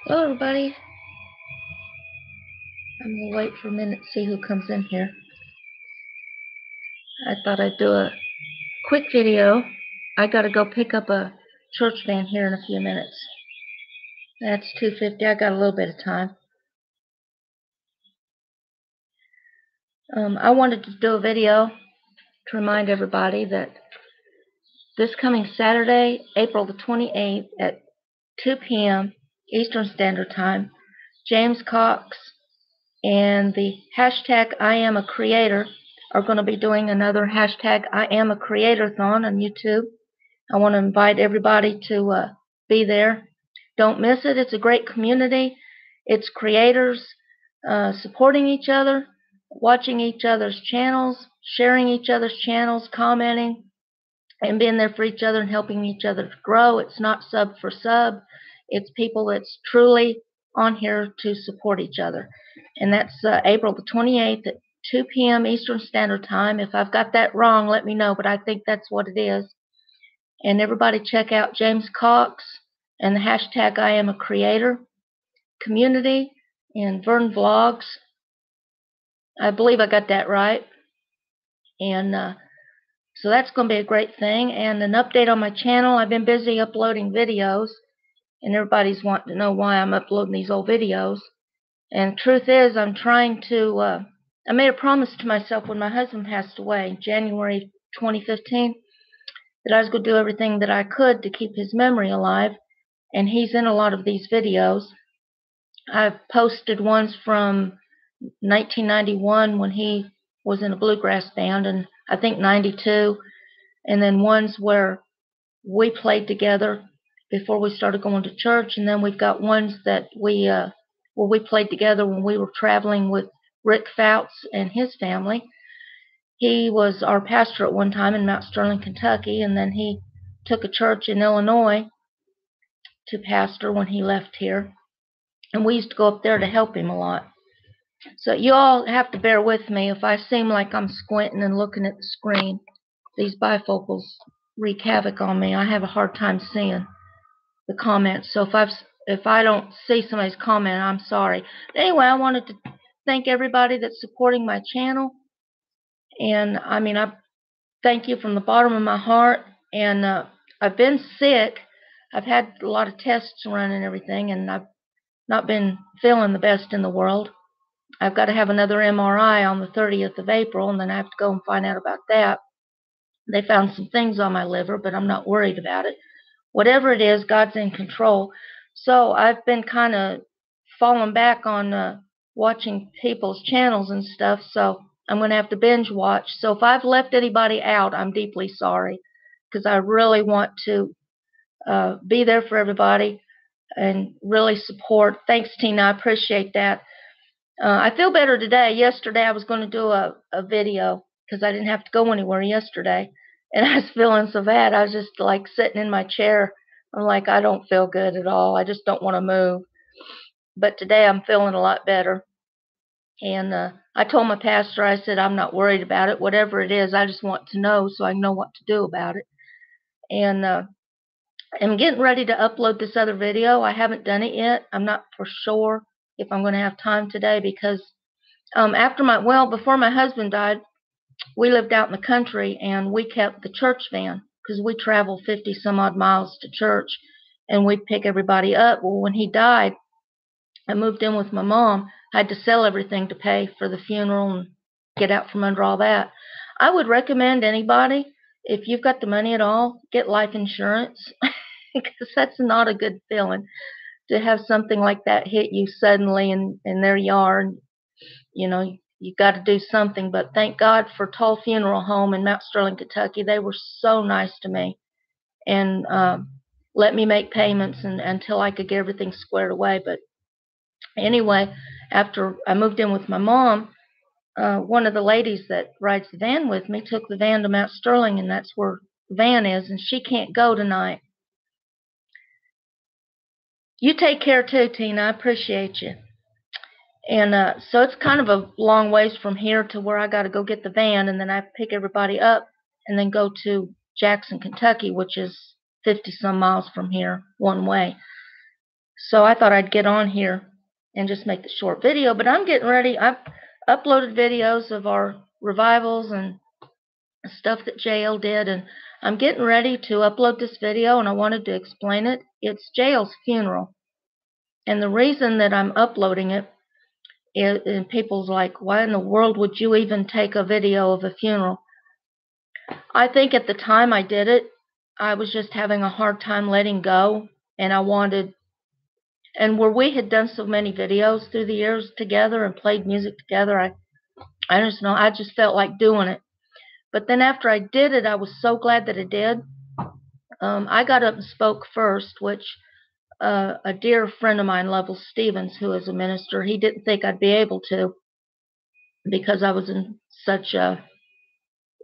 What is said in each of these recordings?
Hello, everybody. I'm going to wait for a minute to see who comes in here. I thought I'd do a quick video. I got to go pick up a church van here in a few minutes. That's 2:50. I got a little bit of time. I wanted to do a video to remind everybody that this coming Saturday, April the 28th at 2 p.m. Eastern Standard Time, James Cox and the hashtag I Am a Creator are going to be doing another hashtag I Am a Creator-thon on YouTube. I want to invite everybody to be there. Don't miss it. It's a great community. It's creators supporting each other, watching each other's channels, sharing each other's channels, commenting, and being there for each other and helping each other to grow. It's not sub for sub. It's people that's truly on here to support each other. And that's April the 28th at 2 p.m. Eastern Standard Time. If I've got that wrong, let me know, but I think that's what it is. And everybody check out James Cox and the hashtag I Am a Creator community and Vern Vlogs. I believe I got that right. And so that's going to be a great thing. And an update on my channel. I've been busy uploading videos, and everybody's wanting to know why I'm uploading these old videos. And the truth is, I'm trying to, I made a promise to myself when my husband passed away in January 2015 that I was going to do everything that I could to keep his memory alive. And he's in a lot of these videos. I've posted ones from 1991 when he was in a bluegrass band, and I think 92, and then ones where we played together before we started going to church, and then we've got ones that where we played together when we were traveling with Rick Fouts and his family. He was our pastor at one time in Mount Sterling, Kentucky, and then he took a church in Illinois to pastor when he left here, and we used to go up there to help him a lot. So you all have to bear with me if I seem like I'm squinting and looking at the screen. These bifocals wreak havoc on me. I have a hard time seeing the comments. So if I don't see somebody's comment, I'm sorry. But anyway, I wanted to thank everybody that's supporting my channel. And I mean, I thank you from the bottom of my heart. And I've been sick. I've had a lot of tests run and everything, and I've not been feeling the best in the world. I've got to have another MRI on the 30th of April, and then I have to go and find out about that. They found some things on my liver, but I'm not worried about it. Whatever it is, God's in control. So I've been kind of falling back on watching people's channels and stuff, so I'm going to have to binge watch. So if I've left anybody out, I'm deeply sorry, because I really want to be there for everybody and really support. Thanks, Tina. I appreciate that. I feel better today. Yesterday I was going to do a video because I didn't have to go anywhere yesterday. And I was feeling so bad. I was just like sitting in my chair. I'm like, I don't feel good at all. I just don't want to move. But today I'm feeling a lot better. And I told my pastor, I said, I'm not worried about it. Whatever it is, I just want to know so I know what to do about it. And I'm getting ready to upload this other video. I haven't done it yet. I'm not for sure if I'm going to have time today because before my husband died, we lived out in the country and we kept the church van because we traveled 50 some odd miles to church and we'd pick everybody up. Well, when he died, I moved in with my mom. I had to sell everything to pay for the funeral and get out from under all that. I would recommend anybody, if you've got the money at all, get life insurance because that's not a good feeling to have something like that hit you suddenly in their yard. You know, you got to do something. But thank God for Toll Funeral Home in Mount Sterling, Kentucky. They were so nice to me and let me make payments until I could get everything squared away. But anyway, after I moved in with my mom, one of the ladies that rides the van with me took the van to Mount Sterling, and that's where the van is, and she can't go tonight. You take care too, Tina. I appreciate you. And so it's kind of a long ways from here to where I got to go get the van, and then I pick everybody up and then go to Jackson, Kentucky, which is 50 some miles from here one way. So I thought I'd get on here and just make the short video, but I'm getting ready. I've uploaded videos of our revivals and stuff that JL did, and I'm getting ready to upload this video, and I wanted to explain it. It's JL's funeral, and the reason that I'm uploading it is, and people's like, why in the world would you even take a video of a funeral? I think at the time I did it, I was just having a hard time letting go, and I wanted, and where we had done so many videos through the years together and played music together, I just know, I just felt like doing it. But then after I did it, I was so glad that I did. I got up and spoke first, which a dear friend of mine, Lovell Stevens, who is a minister, he didn't think I'd be able to because I was in such a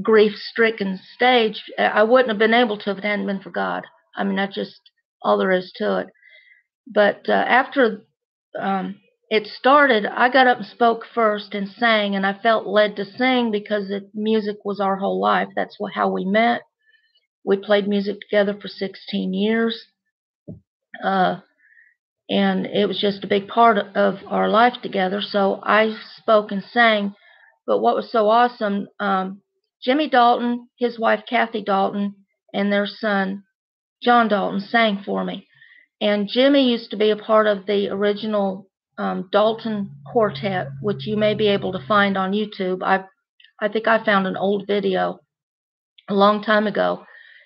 grief-stricken stage. I wouldn't have been able to if it hadn't been for God. I mean, that's just all there is to it. But after it started, I got up and spoke first and sang, and I felt led to sing because music was our whole life. That's how we met. We played music together for 16 years, and it was just a big part of our life together. So I spoke and sang. But what was so awesome, Jimmy Dalton, his wife Kathy Dalton, and their son John Dalton sang for me. And Jimmy used to be a part of the original Dalton Quartet, which you may be able to find on YouTube. I think I found an old video a long time ago.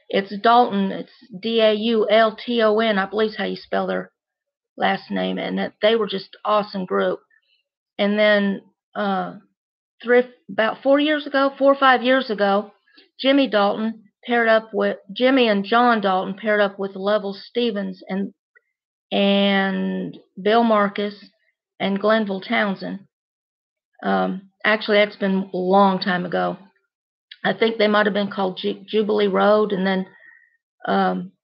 It's Dalton. It's Daulton. I believe is how you spell their last name. And they were just an awesome group. And then about 4 or 5 years ago, Jimmy and John Dalton paired up with Lovell Stevens and Bill Marcus and Glenville Townsend. Actually, that's been a long time ago. I think they might have been called Jubilee Road, and then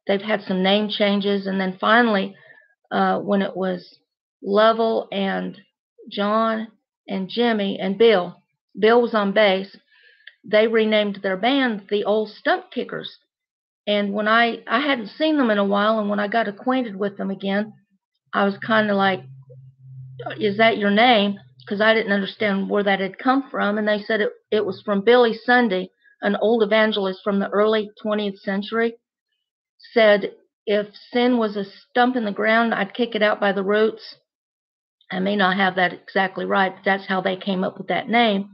they've had some name changes, and then finally, when it was Lovell and John and Jimmy and Bill was on bass, they renamed their band the Old Stump Kickers. And when I hadn't seen them in a while, and when I got acquainted with them again, I was kind of like, is that your name? Because I didn't understand where that had come from. And they said it was from Billy Sunday, an old evangelist from the early 20th century, said if sin was a stump in the ground, I'd kick it out by the roots. I may not have that exactly right, but that's how they came up with that name.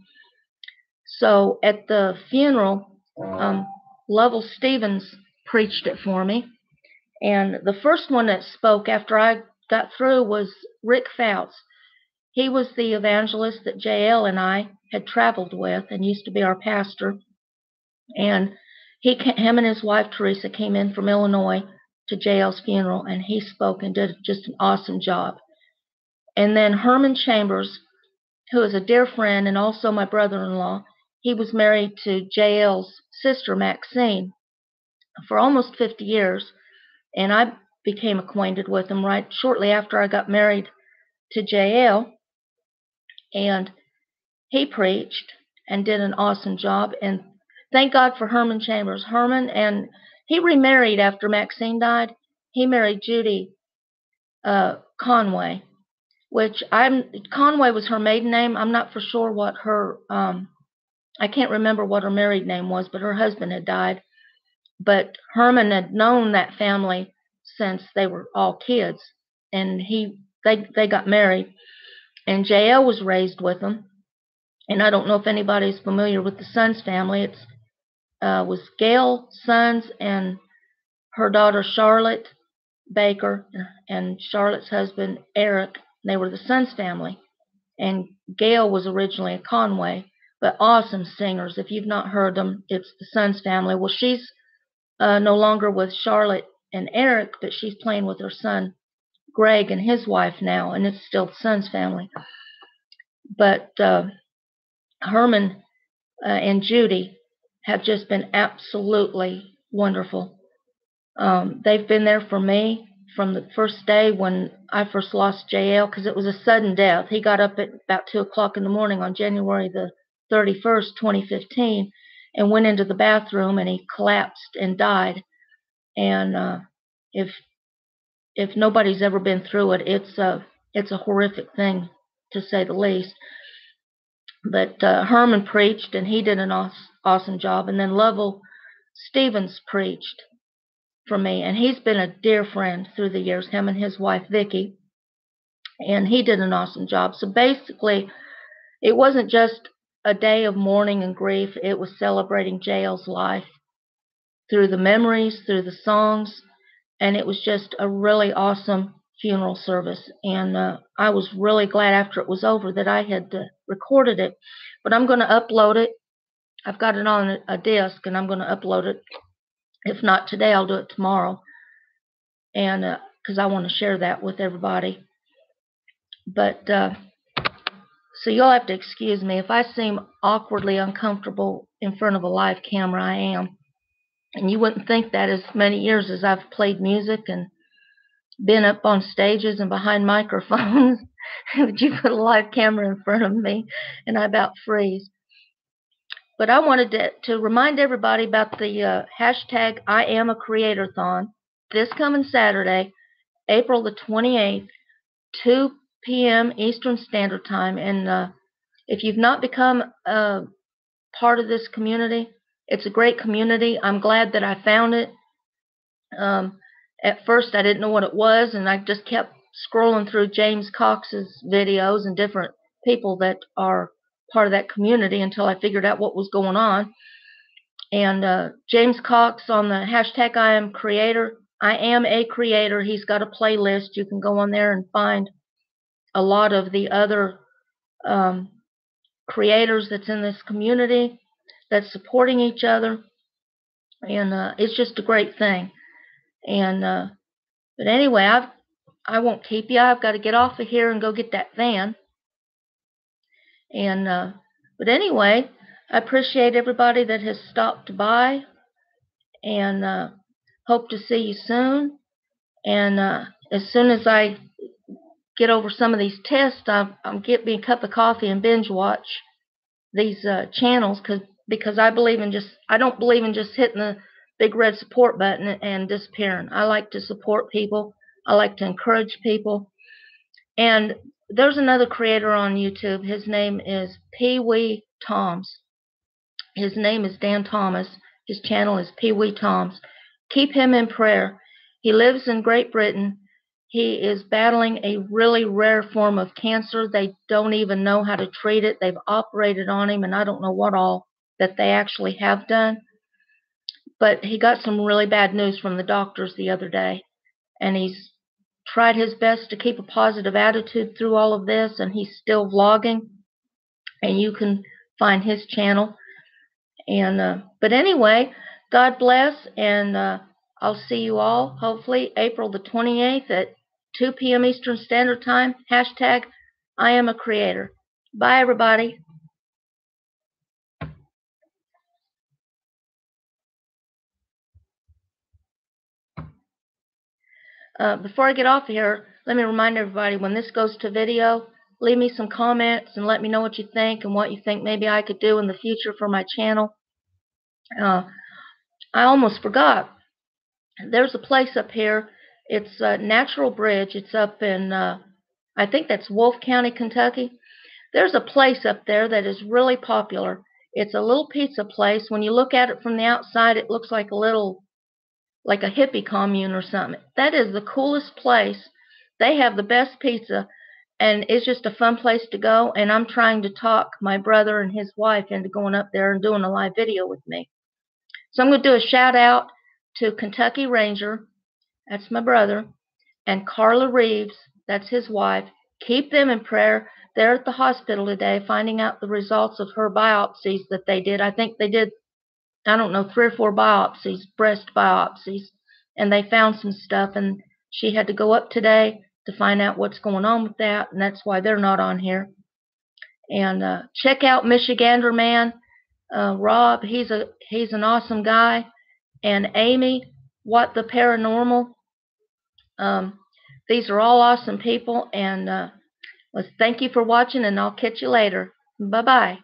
So at the funeral, Lovell Stevens preached it for me. And the first one that spoke after I got through was Rick Fouts. He was the evangelist that JL and I had traveled with and used to be our pastor. And him and his wife Teresa came in from Illinois to JL's funeral, and he spoke and did just an awesome job. And then Herman Chambers, who is a dear friend and also my brother-in-law, he was married to JL's sister Maxine for almost 50 years, and I became acquainted with him right shortly after I got married to JL, and he preached and did an awesome job, and thank God for Herman Chambers. Herman, and he remarried after Maxine died. He married Judy Conway, which Conway was her maiden name. I'm not for sure what her, I can't remember what her married name was, but her husband had died. But Herman had known that family since they were all kids, and they got married, and JL was raised with them. And I don't know if anybody's familiar with the Sons family. It was Gail Sons and her daughter Charlotte Baker and Charlotte's husband Eric. They were the Sons family, and Gail was originally a Conway, but awesome singers. If you've not heard them, it's the Sons family. Well, she's no longer with Charlotte and Eric, but she's playing with her son Greg and his wife now, and it's still the Sons family. But Herman and Judy have just been absolutely wonderful. They've been there for me from the first day when I first lost JL, because it was a sudden death. He got up at about 2 o'clock in the morning on January the 31st, 2015, and went into the bathroom, and he collapsed and died. And if if nobody's ever been through it, it's a horrific thing, to say the least. But Herman preached, and he did an awesome job. And then Lovell Stevens preached for me, and he's been a dear friend through the years, him and his wife, Vicki, and he did an awesome job. So basically, it wasn't just a day of mourning and grief. It was celebrating J.L.'s life through the memories, through the songs, and it was just a really awesome funeral service. And I was really glad after it was over that I had recorded it. But I'm going to upload it. I've got it on a disc, and I'm going to upload it. If not today, I'll do it tomorrow, and because I want to share that with everybody. But so you'll have to excuse me if I seem awkwardly uncomfortable in front of a live camera. I am. And you wouldn't think that as many years as I've played music and been up on stages and behind microphones. But you put a live camera in front of me and I about freeze. But I wanted to remind everybody about the hashtag I Am a Creator-thon this coming Saturday, April the 28th, 2 p.m. Eastern Standard Time. And if you've not become a part of this community, it's a great community. I'm glad that I found it. At first, I didn't know what it was, and I just kept scrolling through James Cox's videos and different people that are part of that community until I figured out what was going on. And James Cox on the hashtag I Am a Creator, he's got a playlist. You can go on there and find a lot of the other creators that's in this community that's supporting each other, and it's just a great thing. And but anyway, I won't keep you. I've got to get off of here and go get that van. And but anyway, I appreciate everybody that has stopped by, and hope to see you soon. And as soon as I get over some of these tests, I'll get me a cup of coffee and binge watch these channels, because I don't believe in just hitting the big red support button and disappearing. I like to support people. I like to encourage people. And there's another creator on YouTube. His name is Pee Wee Toms. His name is Dan Thomas. His channel is Pee Wee Toms. Keep him in prayer. He lives in Great Britain. He is battling a really rare form of cancer. They don't even know how to treat it. They've operated on him, and I don't know what all that they actually have done. But he got some really bad news from the doctors the other day, and he's tried his best to keep a positive attitude through all of this, and he's still vlogging, and you can find his channel. And but anyway, God bless, and I'll see you all hopefully April the 28th at 2 p.m. Eastern Standard Time. Hashtag I Am a Creator. Bye, everybody. Before I get off here, let me remind everybody, when this goes to video, leave me some comments and let me know what you think and what you think maybe I could do in the future for my channel. I almost forgot. There's a place up here. It's Natural Bridge. It's up in, I think that's Wolfe County, Kentucky. There's a place up there that is really popular. It's a little pizza place. When you look at it from the outside, it looks like like a hippie commune or something. That is the coolest place. They have the best pizza, and it's just a fun place to go. And I'm trying to talk my brother and his wife into going up there and doing a live video with me. So I'm going to do a shout out to Kentucky Ranger, that's my brother, and Carla Reeves, that's his wife. Keep them in prayer. They're at the hospital today finding out the results of her biopsies that they did. I think they did, I don't know, 3 or 4 biopsies, breast biopsies, and they found some stuff, and she had to go up today to find out what's going on with that, and that's why they're not on here. And check out Michigander Man, Rob. He's an awesome guy, and Amy, What the Paranormal. These are all awesome people, and thank you for watching, and I'll catch you later. Bye-bye.